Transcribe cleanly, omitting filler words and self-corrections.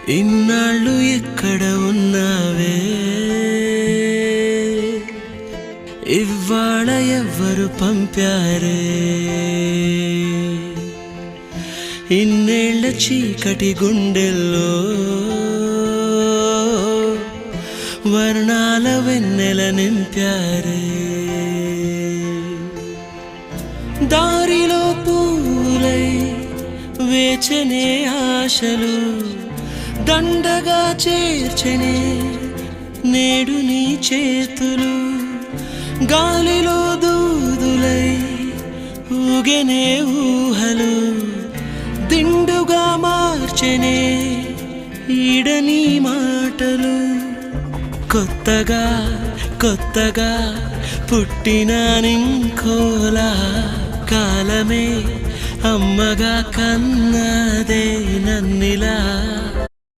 ఇన్నాళ్ళు ఎక్కడ ఉన్నావే, ఇవ్వాళ ఎవ్వరు పంపారే, ఇన్నేళ్ల చీకటి గుండెల్లో వర్ణాల వెన్నెల నింపారే. దారిలో పూలై వేచనే ఆశలు దండగా చేర్చనే నేడు నీ చేతులు, గాలిలో దూదులై ఊగెనే ఊహలు దిండుగా మార్చెనే ఈడని మాటలు. కొత్తగా కొత్తగా పుట్టిన నింకోలా కాలమే అమ్మగా కన్నదే నన్నిలా.